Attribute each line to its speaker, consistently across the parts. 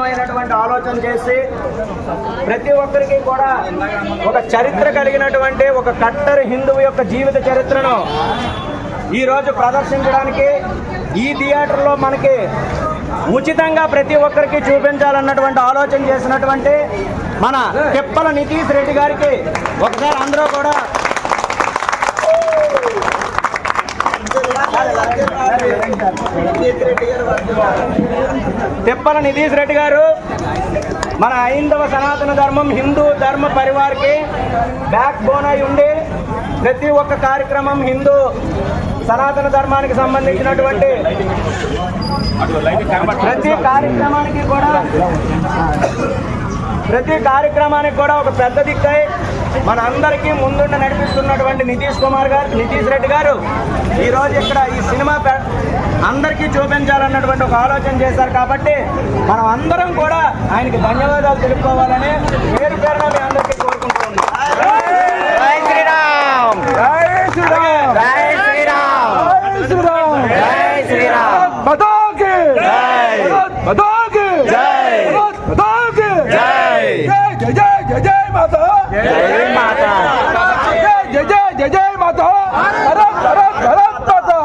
Speaker 1: అద్భుతమైనటువంటి ఆలోచన చేసి ప్రతి ఒక్కరికి కూడా ఒక చరిత్ర కలిగినటువంటి ఒక కట్టర్ హిందువు యొక్క జీవిత చరిత్రను ఈరోజు ప్రదర్శించడానికి ఈ థియేటర్లో మనకి ఉచితంగా ప్రతి ఒక్కరికి చూపించాలన్నటువంటి ఆలోచన చేసినటువంటి మన తిప్పల నితీష్ రెడ్డి గారికి ఒకసారి అందరూ కూడా తిప్పల నితీష్ రెడ్డి గారు మన హైందవ సనాతన ధర్మం హిందూ ధర్మ పరివార్కి బ్యాక్ బోన్ అయి ఉండి ప్రతి ఒక్క కార్యక్రమం హిందూ సనాతన ధర్మానికి సంబంధించినటువంటి ప్రతి కార్యక్రమానికి కూడా ఒక పెద్ద దిక్కై మన అందరికీ ముందుండి నడిపిస్తున్నటువంటి నితీష్ రెడ్డి గారు ఈరోజు ఇక్కడ ఈ సినిమా అందరికీ చూపించాలన్నటువంటి ఒక ఆలోచన చేశారు. కాబట్టి మనం అందరం కూడా ఆయనకి ధన్యవాదాలు తెలుపుకోవాలని పేరు పేరున మీ అందరికీ కోరుకుంటున్నాం. జై శ్రీరామ్, జై శ్రీరామ్, జై శ్రీరామ్, జై శ్రీరామ్, జై శ్రీరామ్, బదోకి జై, బదోకి జై, బదోకి జై, జై జై జై జై మాతా, జై మాతా, జై జై జై జై మాతా, భారత్ భారత్ భారత్ మాతా,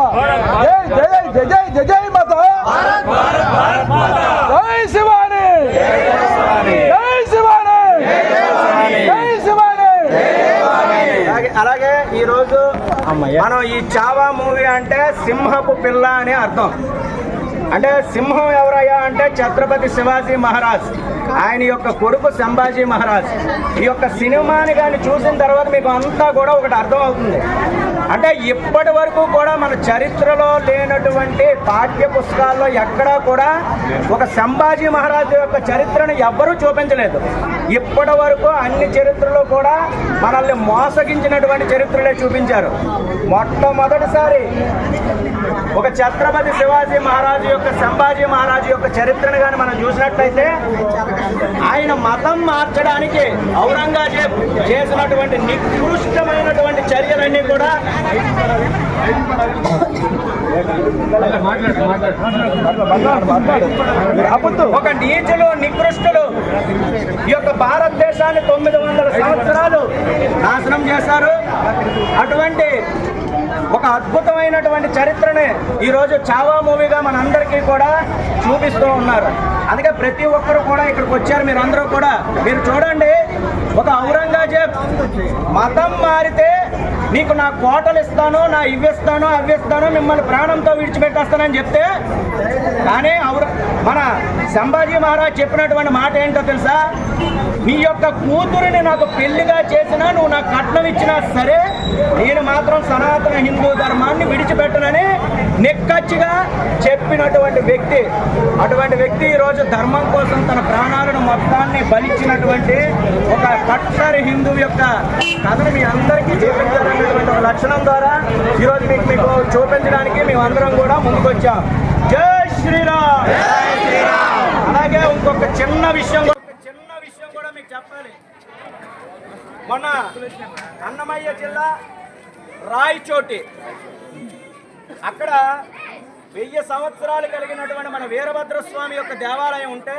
Speaker 1: జై జై జై జై జై జై మాతా, భారత్ భారత్ భారత్ మాతా, జై శివాని, జై శివాని, జై శివాని, జై శివాని, జై శివాని. అలాగే ఈ రోజు మనం ఈ చావా మూవీ అంటే సింహపు పిల్ల అని అర్థం. అంటే సింహం ఎవరయ్యా అంటే ఛత్రపతి శివాజీ మహారాజ్, ఆయన యొక్క కొడుకు సంభాజీ మహారాజ్. ఈ యొక్క సినిమాని కానీ చూసిన తర్వాత మీకు అంతా కూడా ఒకటి అర్థం అవుతుంది. అంటే ఇప్పటి వరకు కూడా మన చరిత్రలో లేనటువంటి పాఠ్య పుస్తకాల్లో ఎక్కడా కూడా ఒక సంభాజీ మహారాజు యొక్క చరిత్రను ఎవ్వరూ చూపించలేదు. ఇప్పటి వరకు అన్ని చరిత్రలో కూడా మనల్ని మోసగించినటువంటి చరిత్రలే చూపించారు. మొట్టమొదటిసారి ఒక ఛత్రపతి శివాజీ మహారాజు యొక్క సంభాజీ మహారాజు యొక్క చరిత్రను కానీ మనం చూసినట్లయితే ఆయన మతం మార్చడానికి ఔరంగజేబ్ చేసినటువంటి నికృష్టమైనటువంటి చర్యలన్నీ కూడా ఒక నీచులు నికృష్టులు ఈ యొక్క భారతదేశాన్ని 900 సంవత్సరాలు నాశనం చేశారు. అటువంటి ఒక అద్భుతమైనటువంటి చరిత్రని ఈరోజు చావా మూవీగా మనందరికీ కూడా చూపిస్తూ ఉన్నారు. అందుకే ప్రతి ఒక్కరు కూడా ఇక్కడికి వచ్చారు. మీరు అందరూ కూడా మీరు చూడండి, ఒక ఔరంగజేబ్ మతం మారితే మీకు నా కోటలు ఇస్తాను, నా ఇవ్విస్తాను, అవ్విస్తాను, మిమ్మల్ని ప్రాణంతో విడిచిపెట్టేస్తానని చెప్తే, కానీ మన సంభాజీ మహారాజ్ చెప్పినటువంటి మాట ఏంటో తెలుసా? నీ యొక్క కూతురిని నాకు పెళ్లిగా చేసినా, నువ్వు నాకు కట్నం ఇచ్చినా సరే, నేను మాత్రం సనాతన హిందూ ధర్మాన్ని విడిచిపెట్టనని నిక్కచ్చిగా చెప్పినటువంటి వ్యక్తి. అటువంటి వ్యక్తి ఈరోజు ధర్మం కోసం తన ప్రాణాలను మొత్తాన్ని బలిచ్చినటువంటి ఒక కట్టర్ హిందూ యొక్క కథను మీ అందరికీ చూపించాలనేటువంటి ఒక లక్షణం ద్వారా ఈరోజు మీకు చూపించడానికి మేమందరం కూడా ముందుకొచ్చాం. జై శ్రీరామ్, జై శ్రీరామ్. అలాగే ఇంకొక చిన్న విషయం కూడా మీకు చెప్పాలి. మొన్న అన్నమయ్య జిల్లా రాయచోటి అక్కడ 1000 సంవత్సరాలు కలిగినటువంటి మన వీరభద్రస్వామి యొక్క దేవాలయం ఉంటే,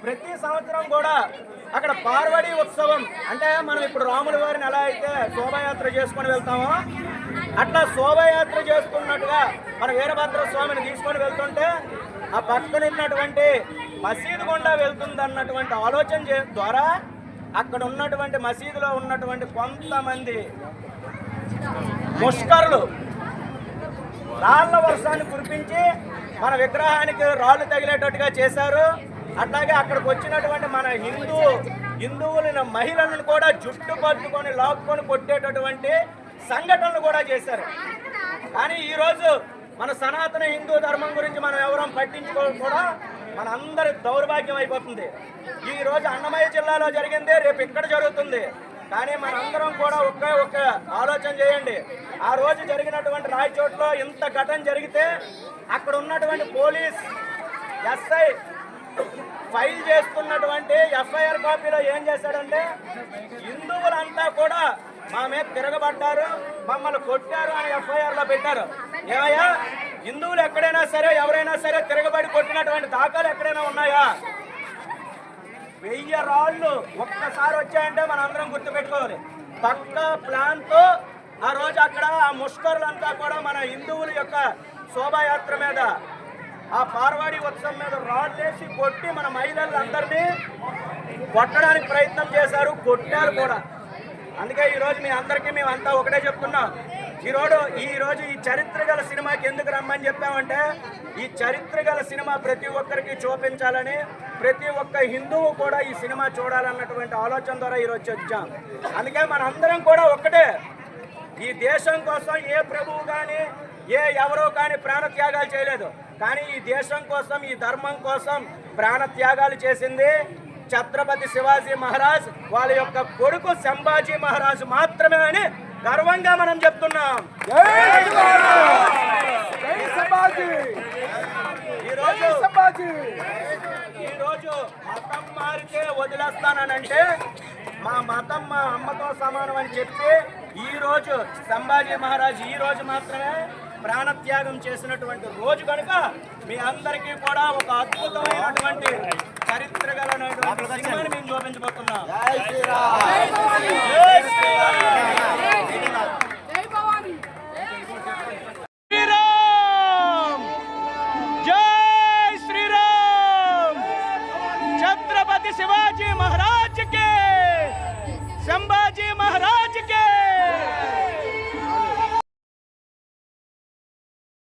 Speaker 1: ప్రతి సంవత్సరం కూడా అక్కడ పార్వడీ ఉత్సవం, అంటే మనం ఇప్పుడు రాముల వారిని ఎలా అయితే శోభాయాత్ర చేసుకొని వెళ్తామో అట్లా శోభాయాత్ర చేసుకున్నట్టుగా మన వీరభద్రస్వామిని తీసుకొని వెళ్తుంటే ఆ పక్కన ఉన్నటువంటి మసీదు గుండా వెళ్తుందన్నటువంటి ఆలోచన ద్వారా అక్కడ ఉన్నటువంటి మసీదులో ఉన్నటువంటి కొంతమంది ముష్కరులు రాళ్ల వర్షాన్ని కురిపించి మన విగ్రహానికి రాళ్లు తగిలేటట్టుగా చేశారు. అట్లాగే అక్కడికి వచ్చినటువంటి మన హిందువుల మహిళలను కూడా జుట్టు పట్టుకొని లాక్కొని కొట్టేటటువంటి సంఘటనలు కూడా చేశారు. కానీ ఈరోజు మన సనాతన హిందూ ధర్మం గురించి మనం ఎవరం పట్టించుకోవడం కూడా మన అందరి దౌర్భాగ్యం అయిపోతుంది. ఈరోజు అన్నమయ్య జిల్లాలో జరిగింది, రేపు ఇక్కడ జరుగుతుంది. కానీ మనందరం కూడా ఒక్క ఆలోచన చేయండి. ఆ రోజు జరిగినటువంటి రాయచోట్లో ఇంత ఘటన జరిగితే అక్కడ ఉన్నటువంటి పోలీస్ ఎస్ఐ ఫైల్ చేస్తున్నటువంటి ఎఫ్ఐఆర్ కాపీలో ఏం చేశాడంటే, హిందువులంతా కూడా మా మీద తిరగబడ్డారు, మమ్మల్ని కొట్టారు అని ఎఫ్ఐఆర్లో పెట్టారు. ఏమయ్యా, హిందువులు ఎక్కడైనా సరే ఎవరైనా సరే తిరగబడి కొట్టినటువంటి దాఖలు ఎక్కడైనా ఉన్నాయా? 1000 రాళ్ళు ఒక్కసారి వచ్చాయంటే మనం అందరం గుర్తుపెట్టుకోవాలి. పక్కా ప్లాన్తో ఆ రోజు అక్కడ ఆ ముష్కరులంతా కూడా మన హిందువుల యొక్క శోభాయాత్ర మీద ఆ పార్వాడి ఉత్సవం మీద రాళ్ళేసి కొట్టి మన మహిళలందరినీ కొట్టడానికి ప్రయత్నం చేశారు, కొట్టారు కూడా. అందుకే ఈరోజు మీ అందరికీ మేమంతా ఒకటే చెప్తున్నాం, ఈరోజు ఈ చరిత్ర గల సినిమాకి ఎందుకు రమ్మని చెప్పామంటే ఈ చరిత్ర గల సినిమా ప్రతి ఒక్కరికి చూపించాలని, ప్రతి ఒక్క హిందువు కూడా ఈ సినిమా చూడాలన్నటువంటి ఆలోచన ద్వారా ఈరోజు వచ్చాం. అందుకే మనందరం కూడా ఒక్కటే, ఈ దేశం కోసం ఏ ప్రభువు కానీ ఎవరో కానీ ప్రాణత్యాగాలు చేయలేదు. కానీ ఈ దేశం కోసం, ఈ ధర్మం కోసం ప్రాణత్యాగాలు చేసింది ఛత్రపతి శివాజీ మహారాజ్, వాళ్ళ యొక్క కొడుకు సంభాజీ మహారాజు మాత్రమే అని గర్వంగా మనం చెప్తున్నాం. ఈరోజు మతం మారితే వదిలేస్తానంటే మా మతం మా అమ్మతో సమానం అని చెప్పి ఈరోజు సంభాజీ మహారాజ్ ఈ రోజు మాత్రమే ప్రాణత్యాగం చేసినటువంటి రోజు కనుక మీ అందరికీ కూడా ఒక అద్భుతమైనటువంటి చరిత్ర గలటువంటి సినిమాని మేము చూపించబోతున్నాం. छत्रपति शिवाजी महाराज के, संभाजी महाराज के